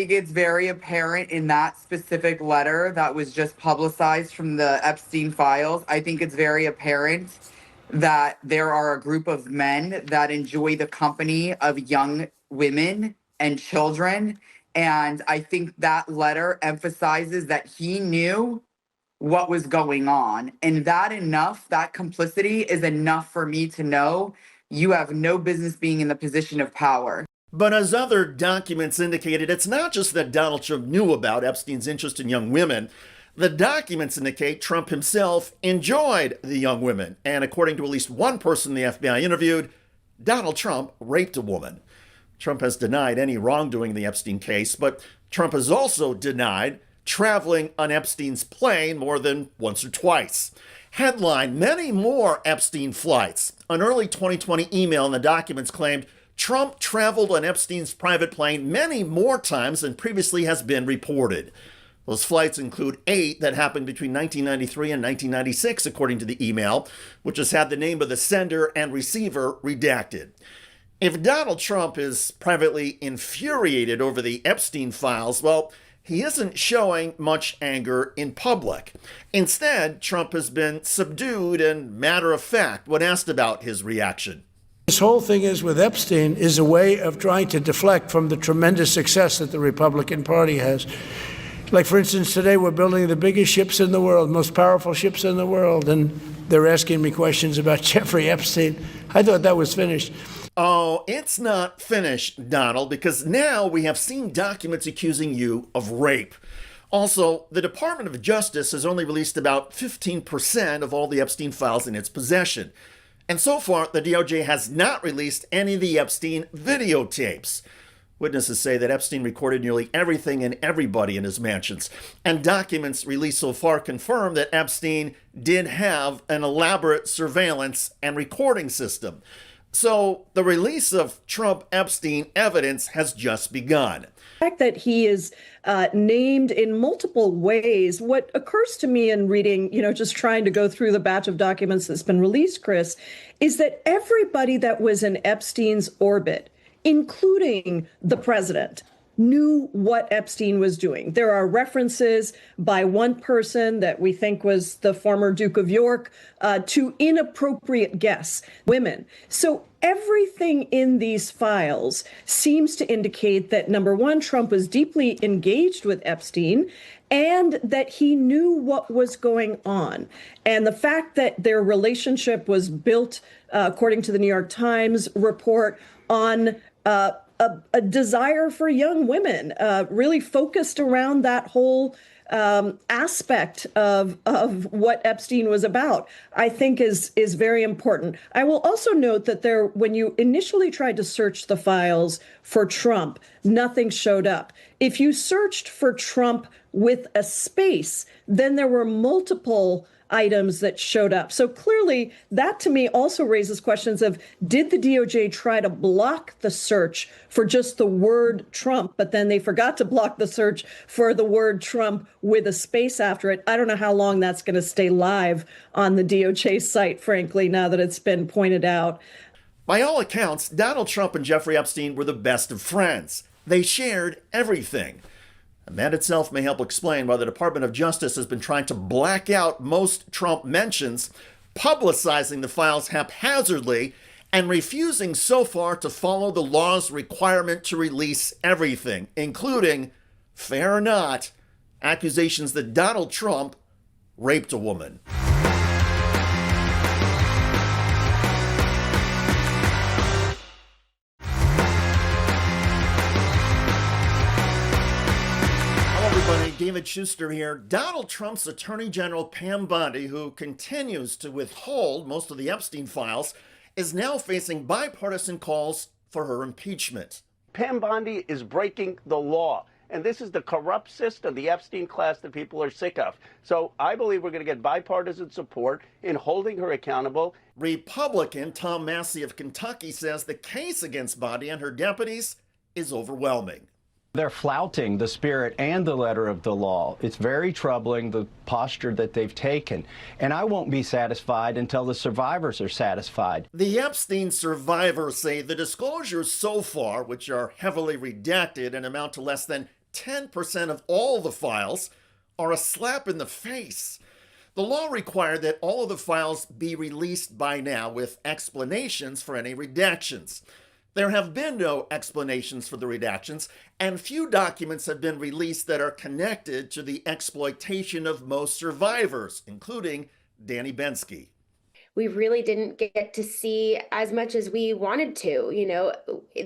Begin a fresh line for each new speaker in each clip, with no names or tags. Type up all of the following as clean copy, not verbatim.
think it's very apparent in that specific letter that was just publicized from the Epstein files. I think it's very apparent that there are a group of men that enjoy the company of young women and children. And I think that letter emphasizes that he knew what was going on. And that complicity is enough for me to know you have no business being in the position of power.
But as other documents indicated, it's not just that Donald Trump knew about Epstein's interest in young women. The documents indicate Trump himself enjoyed the young women. And according to at least one person the FBI interviewed, Donald Trump raped a woman. Trump has denied any wrongdoing in the Epstein case, but Trump has also denied traveling on Epstein's plane more than once or twice. Headline, many more Epstein flights. An early 2020 email in the documents claimed Trump traveled on Epstein's private plane many more times than previously has been reported. Those flights include 8 that happened between 1993 and 1996, according to the email, which has had the name of the sender and receiver redacted. If Donald Trump is privately infuriated over the Epstein files, well, he isn't showing much anger in public. Instead, Trump has been subdued and matter of fact when asked about his reaction.
This whole thing is with Epstein is a way of trying to deflect from the tremendous success that the Republican Party has. Like, for instance, today we're building the biggest ships in the world, most powerful ships in the world, and they're asking me questions about Jeffrey Epstein. I thought that was finished.
Oh, it's not finished, Donald, because now we have seen documents accusing you of rape. Also, the Department of Justice has only released about 15% of all the Epstein files in its possession. And so far, the DOJ has not released any of the Epstein videotapes. Witnesses say that Epstein recorded nearly everything and everybody in his mansions. And documents released so far confirm that Epstein did have an elaborate surveillance and recording system. So the release of Trump-Epstein evidence has just begun.
The fact that he is named in multiple ways, what occurs to me in reading, just trying to go through the batch of documents that's been released, Chris, is that everybody that was in Epstein's orbit, including the president, knew what Epstein was doing. There are references by one person that we think was the former Duke of York to inappropriate guests, women. So everything in these files seems to indicate that, number one, Trump was deeply engaged with Epstein and that he knew what was going on. And the fact that their relationship was built, according to the New York Times report, on a desire for young women, really focused around that whole aspect of what Epstein was about, I think is very important. I will also note that when you initially tried to search the files for Trump, nothing showed up. If you searched for Trump with a space, then there were multiple items that showed up. So clearly, that to me also raises questions of, did the DOJ try to block the search for just the word Trump, but then they forgot to block the search for the word Trump with a space after it? I don't know how long that's going to stay live on the DOJ site, frankly, now that it's been pointed out.
By all accounts, Donald Trump and Jeffrey Epstein were the best of friends. They shared everything. And that itself may help explain why the Department of Justice has been trying to black out most Trump mentions, publicizing the files haphazardly, and refusing so far to follow the law's requirement to release everything, including, fair or not, accusations that Donald Trump raped a woman. David Shuster here. Donald Trump's Attorney General Pam Bondi, who continues to withhold most of the Epstein files, is now facing bipartisan calls for her impeachment.
Pam Bondi is breaking the law. And this is the corrupt system, the Epstein class that people are sick of. So I believe we're going to get bipartisan support in holding her accountable.
Republican Tom Massey of Kentucky says the case against Bondi and her deputies is overwhelming.
They're flouting the spirit and the letter of the law. It's very troubling, the posture that they've taken. And I won't be satisfied until the survivors are satisfied.
The Epstein survivors say the disclosures so far, which are heavily redacted and amount to less than 10% of all the files are a slap in the face. The law required that all of the files be released by now with explanations for any redactions. There have been no explanations for the redactions, and few documents have been released that are connected to the exploitation of most survivors, including Danny Bensky.
We really didn't get to see as much as we wanted to. You know,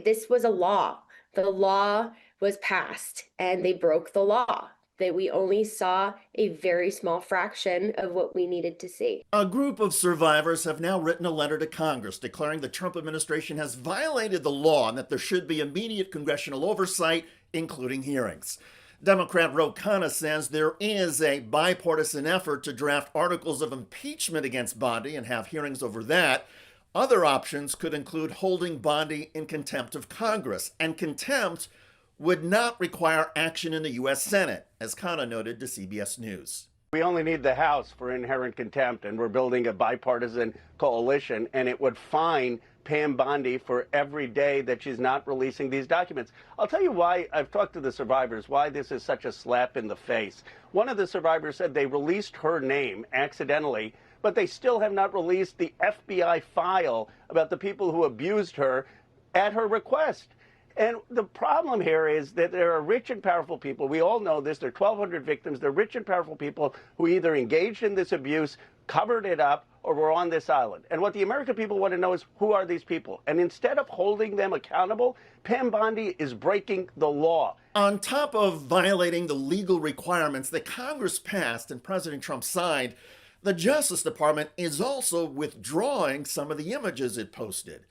this was a law. The law was passed and they broke the law. That we only saw a very small fraction of what we needed to see.
A group of survivors have now written a letter to Congress declaring the Trump administration has violated the law and that there should be immediate congressional oversight, including hearings. Democrat Ro Khanna says there is a bipartisan effort to draft articles of impeachment against Bondi and have hearings over that. Other options could include holding Bondi in contempt of Congress, and contempt would not require action in the U.S. Senate, as Khanna noted to CBS News.
We only need the House for inherent contempt, and we're building a bipartisan coalition, and it would fine Pam Bondi for every day that she's not releasing these documents. I'll tell you why. I've talked to the survivors, why this is such a slap in the face. One of the survivors said they released her name accidentally, but they still have not released the FBI file about the people who abused her at her request. And the problem here is that there are rich and powerful people. We all know this. There are 1,200 victims. They're rich and powerful people who either engaged in this abuse, covered it up, or were on this island. And what the American people want to know is, who are these people? And instead of holding them accountable, Pam Bondi is breaking the law.
On top of violating the legal requirements that Congress passed and President Trump signed, the Justice Department is also withdrawing some of the images it posted.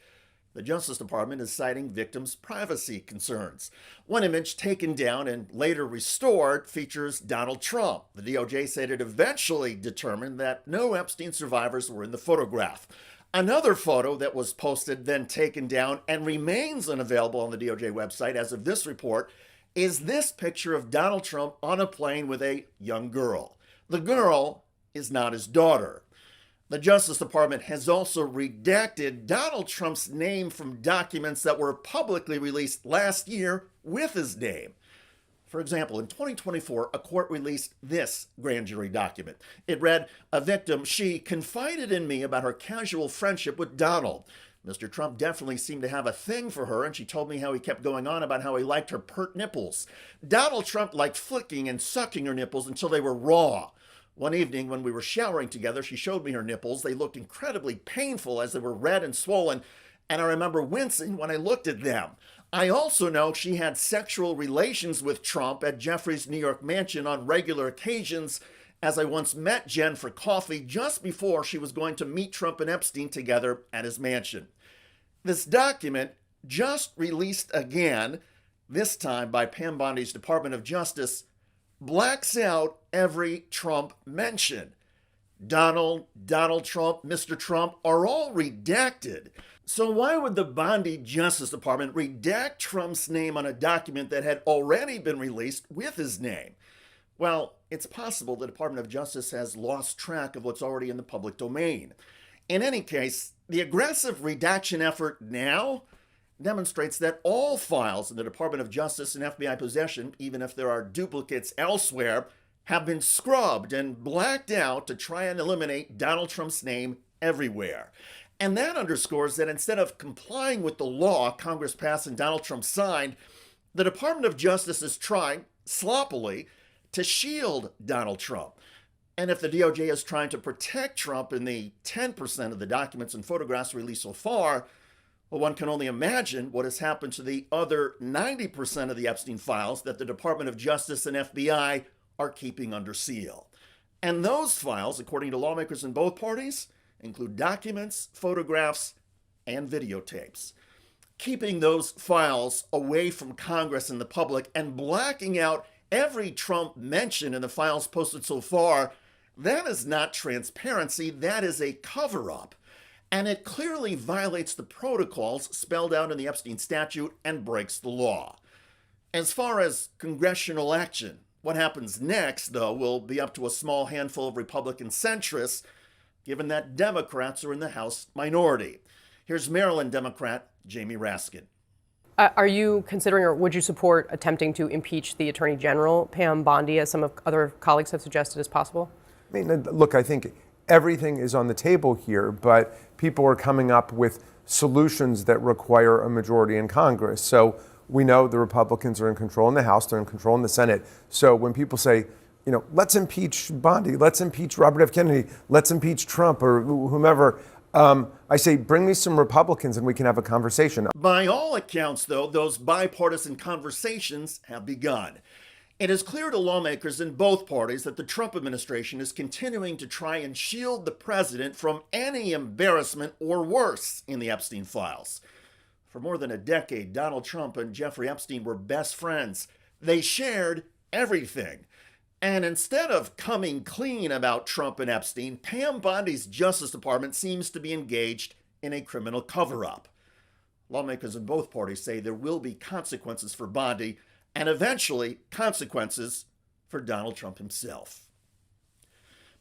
The Justice Department is citing victims' privacy concerns. One image taken down and later restored features Donald Trump. The DOJ said it eventually determined that no Epstein survivors were in the photograph. Another photo that was posted, then taken down, and remains unavailable on the DOJ website as of this report, is this picture of Donald Trump on a plane with a young girl. The girl is not his daughter. The Justice Department has also redacted Donald Trump's name from documents that were publicly released last year with his name. For example, in 2024, a court released this grand jury document. It read, "A victim, she confided in me about her casual friendship with Donald. Mr. Trump definitely seemed to have a thing for her, and she told me how he kept going on about how he liked her pert nipples. Donald Trump liked flicking and sucking her nipples until they were raw. One evening when we were showering together, she showed me her nipples. They looked incredibly painful as they were red and swollen, and I remember wincing when I looked at them. I also know she had sexual relations with Trump at Jeffrey's New York mansion on regular occasions, as I once met Jen for coffee just before she was going to meet Trump and Epstein together at his mansion." This document, just released again, this time by Pam Bondi's Department of Justice, blacks out every Trump mention. Donald Trump, Mr. Trump are all redacted. So why would the Bondi Justice Department redact Trump's name on a document that had already been released with his name? Well, it's possible the Department of Justice has lost track of what's already in the public domain. In any case, the aggressive redaction effort now demonstrates that all files in the Department of Justice and FBI possession, even if there are duplicates elsewhere, have been scrubbed and blacked out to try and eliminate Donald Trump's name everywhere. And that underscores that instead of complying with the law Congress passed and Donald Trump signed, the Department of Justice is trying, sloppily, to shield Donald Trump. And if the DOJ is trying to protect Trump in the 10% of the documents and photographs released so far, well, one can only imagine what has happened to the other 90% of the Epstein files that the Department of Justice and FBI are keeping under seal. And those files, according to lawmakers in both parties, include documents, photographs, and videotapes. Keeping those files away from Congress and the public and blacking out every Trump mention in the files posted so far, that is not transparency, that is a cover-up. And it clearly violates the protocols spelled out in the Epstein statute and breaks the law. As far as congressional action, what happens next, though, will be up to a small handful of Republican centrists, given that Democrats are in the House minority. Here's Maryland Democrat Jamie Raskin.
Are you considering, or would you support attempting to impeach the Attorney General, Pam Bondi, as some of other colleagues have suggested is possible?
I mean, look, I think everything is on the table here, but people are coming up with solutions that require a majority in Congress. So we know the Republicans are in control in the House, they're in control in the Senate. So when people say, let's impeach Bondi, let's impeach Robert F. Kennedy, let's impeach Trump or whomever, I say, bring me some Republicans and we can have a conversation.
By all accounts, though, those bipartisan conversations have begun. It is clear to lawmakers in both parties that the Trump administration is continuing to try and shield the president from any embarrassment or worse in the Epstein files. For more than a decade, Donald Trump and Jeffrey Epstein were best friends. They shared everything. And instead of coming clean about Trump and Epstein, Pam Bondi's Justice Department seems to be engaged in a criminal cover-up. Lawmakers in both parties say there will be consequences for Bondi and eventually consequences for Donald Trump himself.